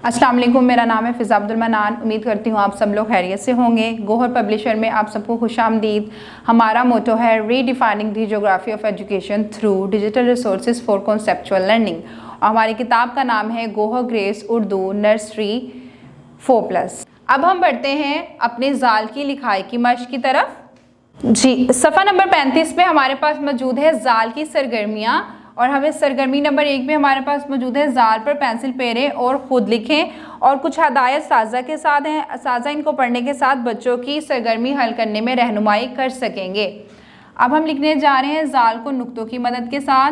अस्सलाम वालेकुम, मेरा नाम है फ़िज़ा अब्दुल मनान। उम्मीद करती हूँ आप सब लोग खैरियत से होंगे। गोहर पब्लिशर में आप सबको खुशामदीद। हमारा मोटो है redefining the geography of education through digital resources for conceptual learning. और हमारी किताब का नाम है गोहर ग्रेस उर्दू नर्सरी 4+। अब हम बढ़ते हैं अपने जाल की लिखाई की मश्क की तरफ। जी, सफ़ा नंबर 35 पे हमारे पास मौजूद है जाल की सरगर्मियाँ, और हमें सरगर्मी नंबर 1 में हमारे पास मौजूद है जाल पर पेंसिल फेरें और ख़ुद लिखें, और कुछ हदायत साजा के साथ हैं। साजा इनको पढ़ने के साथ बच्चों की सरगर्मी हल करने में रहनुमाई कर सकेंगे। अब हम लिखने जा रहे हैं जाल को नुक्तों की मदद के साथ,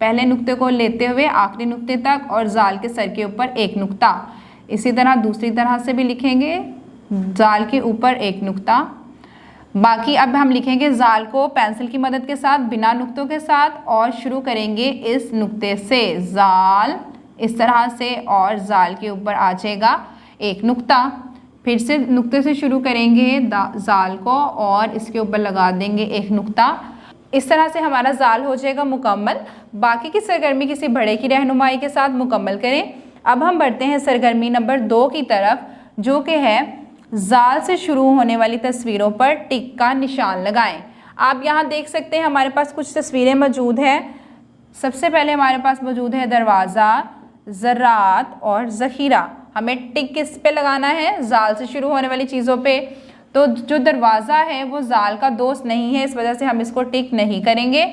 पहले नुक्ते को लेते हुए आखिरी नुक्ते तक, और जाल के सर के ऊपर एक नुक्ता। इसी तरह दूसरी तरह से भी लिखेंगे, जाल के ऊपर एक नुक्ता। बाकी अब हम लिखेंगे जाल को पेंसिल की मदद के साथ बिना नुक्तों के साथ, और शुरू करेंगे इस नुक्ते से, जाल इस तरह से, और जाल के ऊपर आ जाएगा एक नुक्ता। फिर से नुक्ते से शुरू करेंगे जाल को, और इसके ऊपर लगा देंगे एक नुक्ता। इस तरह से हमारा जाल हो जाएगा मुकम्मल। बाकी की सरगर्मी किसी बड़े की रहनुमाई के साथ मुकम्मल करें। अब हम बढ़ते हैं सरगर्मी नंबर 2 की तरफ, जो कि है जाल से शुरू होने वाली तस्वीरों पर टिक का निशान लगाएं। आप यहाँ देख सकते हैं हमारे पास कुछ तस्वीरें मौजूद हैं। सबसे पहले हमारे पास मौजूद है दरवाज़ा, ज़रात और ज़ख़ीरा। हमें टिक किस पे लगाना है? जाल से शुरू होने वाली चीज़ों पे। तो जो दरवाज़ा है वो जाल का दोस्त नहीं है, इस वजह से हम इसको टिक नहीं करेंगे।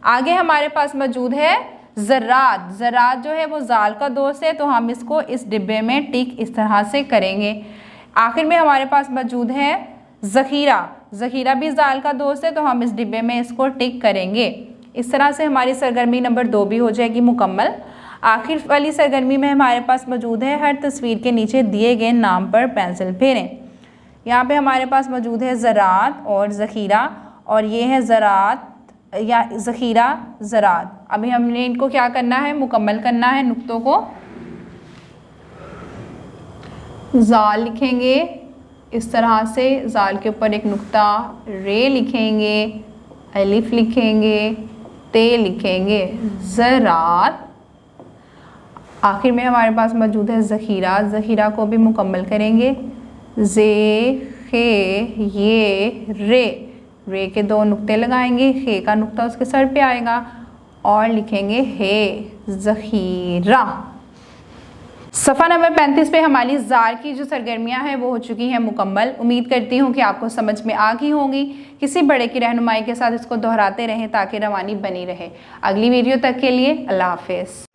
आगे हमारे पास मौजूद है ज़रात। ज़रात जो है वो जाल का दोस्त है, तो हम इसको इस डिब्बे में टिक इस तरह से करेंगे। आखिर में हमारे पास मौजूद है ज़ख़ीरा। ज़ख़ीरा भी जाल का दोस्त है, तो हम इस डिब्बे में इसको टिक करेंगे। इस तरह से हमारी सरगर्मी नंबर 2 भी हो जाएगी मुकम्मल। आखिर वाली सरगर्मी में हमारे पास मौजूद है हर तस्वीर के नीचे दिए गए नाम पर पेंसिल फेरें। यहाँ पे हमारे पास मौजूद है ज़रात और ज़ख़ीरा, और ये है ज़रात या ज़ख़ीरा ज़रात। अभी हमने इनको क्या करना है? मुकम्मल करना है नुक्तों को। जाल लिखेंगे इस तरह से, जाल के ऊपर एक नुक्ता, रे लिखेंगे, अलिफ लिखेंगे, ते लिखेंगे, ज़रात। आखिर में हमारे पास मौजूद है ज़ख़ीरा। ज़ख़ीरा को भी मुकम्मल करेंगे, ज़े खे ये रे। रे के 2 नुक्ते लगाएंगे, खे का नुक्ता उसके सर पे आएगा, और लिखेंगे हे ज़ख़ीरा। सफ़ा नंबर 35 पे हमारी जाल की जो सरगर्मियाँ हैं वो हो चुकी हैं मुकम्मल। उम्मीद करती हूँ कि आपको समझ में आ गई होंगी। किसी बड़े की रहनुमाई के साथ इसको दोहराते रहें ताकि रवानी बनी रहे। अगली वीडियो तक के लिए अल्लाह हाफ़िज़।